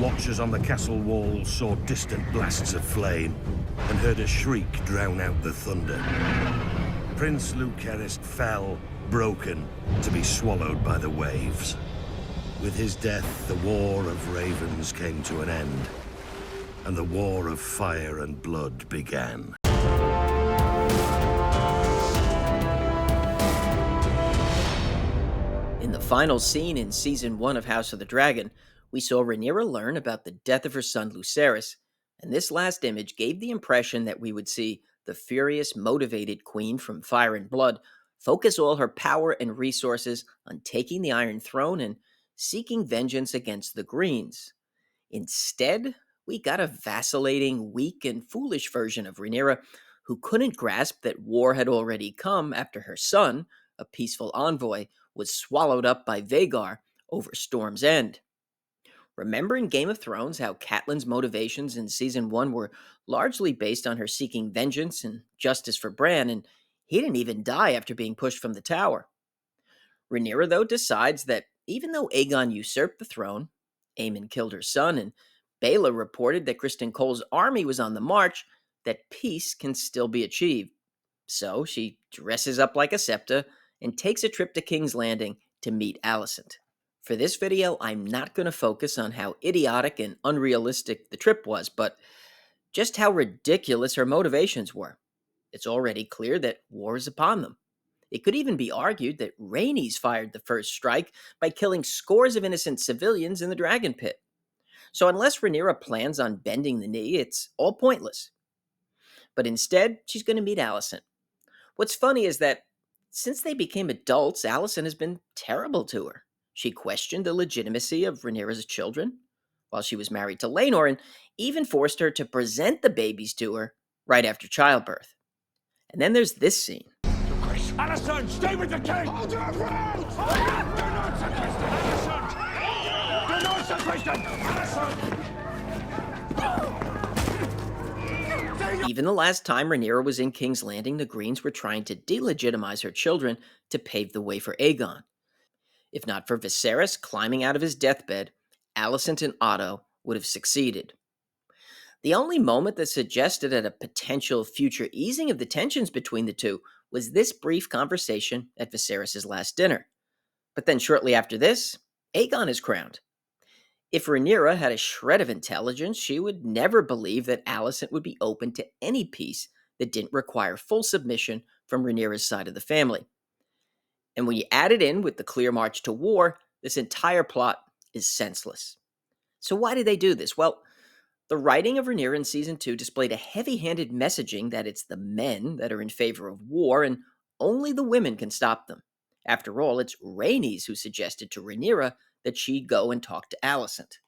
watchers on the castle walls saw distant blasts of flame and heard a shriek drown out the thunder. Prince Lucerys fell, broken, to be swallowed by the waves. With his death, the War of Ravens came to an end, and the War of Fire and Blood began. In the final scene in Season 1 of House of the Dragon, we saw Rhaenyra learn about the death of her son Lucerys, and this last image gave the impression that we would see the furious, motivated queen from Fire and Blood focus all her power and resources on taking the Iron Throne and seeking vengeance against the Greens. Instead, we got a vacillating, weak, and foolish version of Rhaenyra who couldn't grasp that war had already come after her son, a peaceful envoy, was swallowed up by Vhagar over Storm's End. Remember in Game of Thrones how Catelyn's motivations in Season 1 were largely based on her seeking vengeance and justice for Bran, and he didn't even die after being pushed from the tower. Rhaenyra, though, decides that even though Aegon usurped the throne, Aemon killed her son, and Baela reported that Criston Cole's army was on the march, that peace can still be achieved. So she dresses up like a septa and takes a trip to King's Landing to meet Alicent. For this video, I'm not going to focus on how idiotic and unrealistic the trip was, but just how ridiculous her motivations were. It's already clear that war is upon them. It could even be argued that Rhaenys fired the first strike by killing scores of innocent civilians in the Dragon Pit. So unless Rhaenyra plans on bending the knee, it's all pointless. But instead, she's going to meet Alicent. What's funny is that since they became adults, Alicent has been terrible to her. She questioned the legitimacy of Rhaenyra's children while she was married to Laenor, and even forced her to present the babies to her right after childbirth. And then there's this scene. Alicent, stay with the king! Hold your ground! Do not sequester Alicent! Do not sequester Alicent! Even the last time Rhaenyra was in King's Landing, the Greens were trying to delegitimize her children to pave the way for Aegon. If not for Viserys climbing out of his deathbed, Alicent and Otto would have succeeded. The only moment that suggested a potential future easing of the tensions between the two was this brief conversation at Viserys' last dinner. But then shortly after this, Aegon is crowned. If Rhaenyra had a shred of intelligence, she would never believe that Alicent would be open to any peace that didn't require full submission from Rhaenyra's side of the family. And when you add it in with the clear march to war, this entire plot is senseless. So why did they do this? Well, the writing of Rhaenyra in Season 2 displayed a heavy-handed messaging that it's the men that are in favor of war and only the women can stop them. After all, it's Rhaenys who suggested to Rhaenyra that she go and talk to Alicent.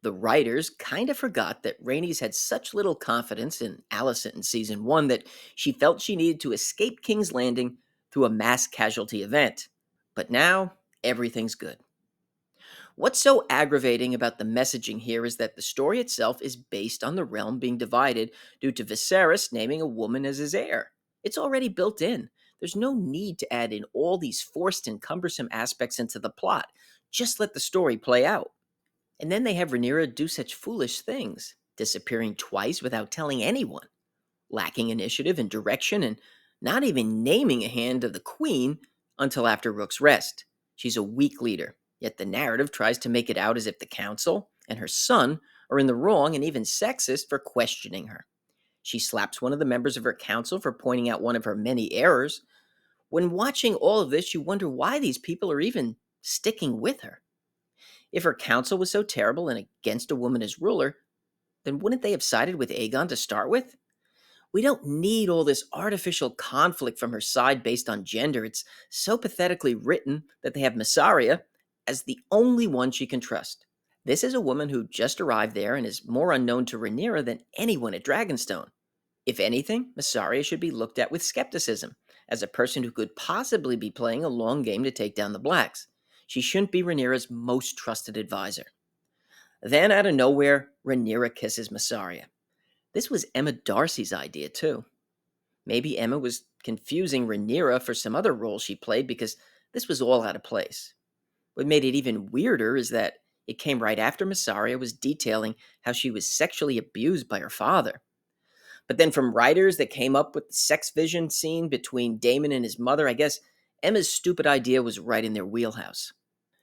The writers kind of forgot that Rhaenys had such little confidence in Alicent in Season 1 that she felt she needed to escape King's Landing through a mass casualty event. But now, everything's good. What's so aggravating about the messaging here is that the story itself is based on the realm being divided due to Viserys naming a woman as his heir. It's already built in. There's no need to add in all these forced and cumbersome aspects into the plot. Just let the story play out. And then they have Rhaenyra do such foolish things, disappearing twice without telling anyone, lacking initiative and direction, and not even naming a hand of the queen until after Rook's Rest. She's a weak leader, yet the narrative tries to make it out as if the council and her son are in the wrong and even sexist for questioning her. She slaps one of the members of her council for pointing out one of her many errors. When watching all of this, you wonder why these people are even sticking with her. If her council was so terrible and against a woman as ruler, then wouldn't they have sided with Aegon to start with? We don't need all this artificial conflict from her side based on gender. It's so pathetically written that they have Mysaria as the only one she can trust. This is a woman who just arrived there and is more unknown to Rhaenyra than anyone at Dragonstone. If anything, Mysaria should be looked at with skepticism, as a person who could possibly be playing a long game to take down the Blacks. She shouldn't be Rhaenyra's most trusted advisor. Then, out of nowhere, Rhaenyra kisses Mysaria. This was Emma Darcy's idea, too. Maybe Emma was confusing Rhaenyra for some other role she played because this was all out of place. What made it even weirder is that It came right after Mysaria was detailing how she was sexually abused by her father. But then from writers that came up with the sex vision scene between Daemon and his mother, I guess Emma's stupid idea was right in their wheelhouse.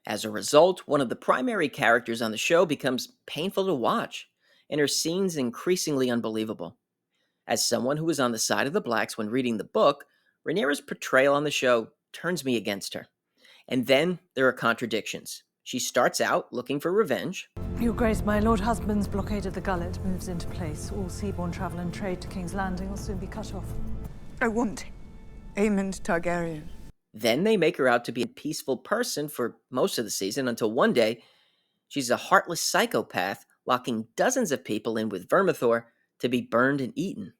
As a result, one of the primary characters on the show becomes painful to watch, and her scenes increasingly unbelievable. As someone who was on the side of the blacks when reading the book, Rhaenyra's portrayal on the show turns me against her. And then there are contradictions. She starts out looking for revenge. Your Grace, my Lord Husband's blockade of the gullet moves into place. All seaborne travel and trade to King's Landing will soon be cut off. I want Aemond Targaryen. Then they make her out to be a peaceful person for most of the season until one day she's a heartless psychopath locking dozens of people in with Vermithor to be burned and eaten.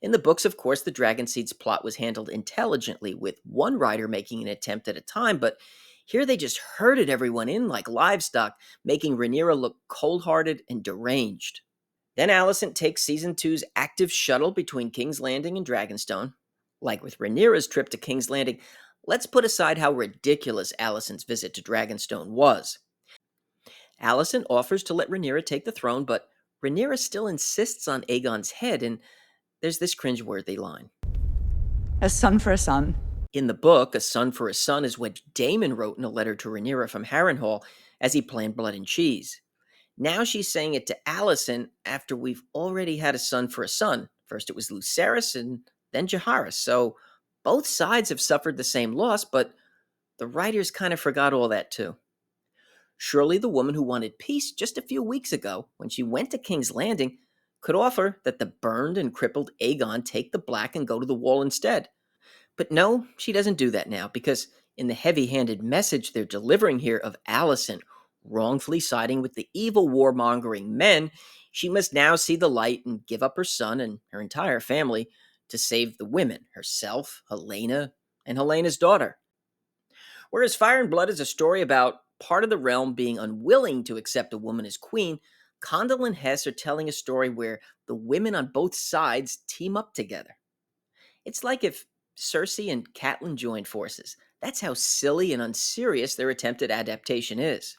In the books, of course, the Dragonseed's plot was handled intelligently, with one writer making an attempt at a time, but here they just herded everyone in like livestock, making Rhaenyra look cold-hearted and deranged. Then Alicent takes Season 2's active shuttle between King's Landing and Dragonstone. Like with Rhaenyra's trip to King's Landing, let's put aside how ridiculous Alicent's visit to Dragonstone was. Alicent offers to let Rhaenyra take the throne, but Rhaenyra still insists on Aegon's head, and there's this cringeworthy line. A son for a son. In the book, a son for a son is what Daemon wrote in a letter to Rhaenyra from Harrenhal as he planned Blood and Cheese. Now she's saying it to Alicent after we've already had a son for a son. First it was Lucerys and then Jaehaerys. So both sides have suffered the same loss, but the writers kind of forgot all that too. Surely the woman who wanted peace just a few weeks ago, when she went to King's Landing, could offer that the burned and crippled Aegon take the black and go to the wall instead. But no, she doesn't do that now, because in the heavy-handed message they're delivering here of Alicent wrongfully siding with the evil warmongering men, she must now see the light and give up her son and her entire family to save the women, herself, Helaena, and Helena's daughter. Whereas Fire and Blood is a story about part of the realm being unwilling to accept a woman as queen, Condal and Hess are telling a story where the women on both sides team up together. It's like if Cersei and Catelyn joined forces. That's how silly and unserious their attempt at adaptation is.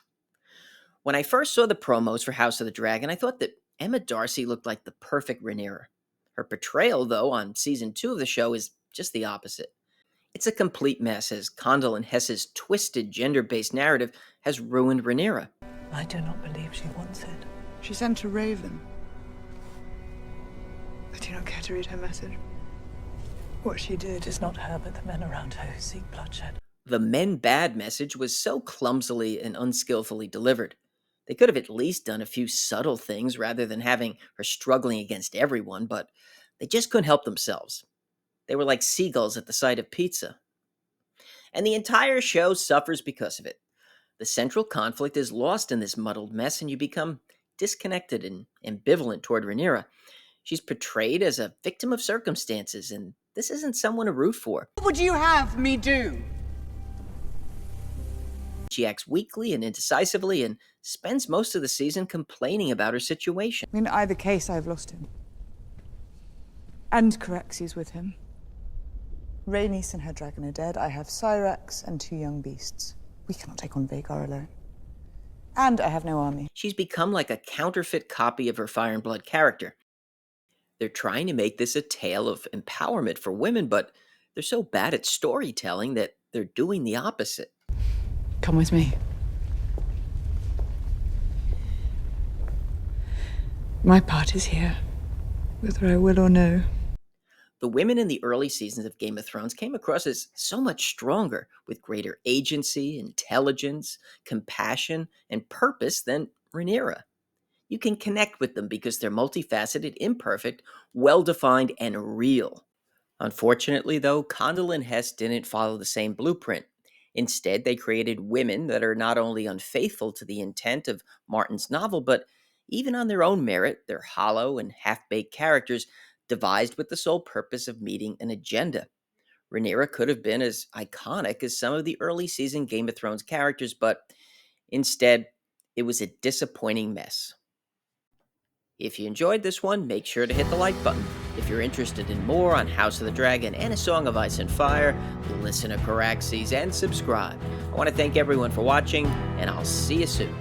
When I first saw the promos for House of the Dragon, I thought that Emma Darcy looked like the perfect Rhaenyra. Her portrayal, though, on Season 2 of the show is just the opposite. It's a complete mess, as Condal and Hess's twisted gender-based narrative has ruined Rhaenyra. I do not believe she wants it. She sent a raven. I do not care to read her message. What she did It is not her, but the men around her who seek bloodshed. The men bad message was so clumsily and unskillfully delivered. They could have at least done a few subtle things rather than having her struggling against everyone, but they just couldn't help themselves. They were like seagulls at the sight of pizza. And the entire show suffers because of it. The central conflict is lost in this muddled mess, and you become disconnected and ambivalent toward Rhaenyra. She's portrayed as a victim of circumstances, and this isn't someone to root for. What would you have me do? She acts weakly and indecisively and spends most of the season complaining about her situation. In either case, I've lost him. And Caraxes with him. Rhaenys and her dragon are dead. I have Syrax and 2 young beasts. We cannot take on Vhagar alone. And I have no army. She's become like a counterfeit copy of her Fire and Blood character. They're trying to make this a tale of empowerment for women, but they're so bad at storytelling that they're doing the opposite. Come with me. My part is here, whether I will or no. The women in the early seasons of Game of Thrones came across as so much stronger, with greater agency, intelligence, compassion, and purpose than Rhaenyra. You can connect with them because they're multifaceted, imperfect, well-defined, and real. Unfortunately, though, Condal and Hess didn't follow the same blueprint. Instead, they created women that are not only unfaithful to the intent of Martin's novel, but even on their own merit, they're hollow and half-baked characters devised with the sole purpose of meeting an agenda. Rhaenyra could have been as iconic as some of the early season Game of Thrones characters, but instead, it was a disappointing mess. If you enjoyed this one, make sure to hit the like button. If you're interested in more on House of the Dragon and A Song of Ice and Fire, listen to Caraxes and subscribe. I want to thank everyone for watching, and I'll see you soon.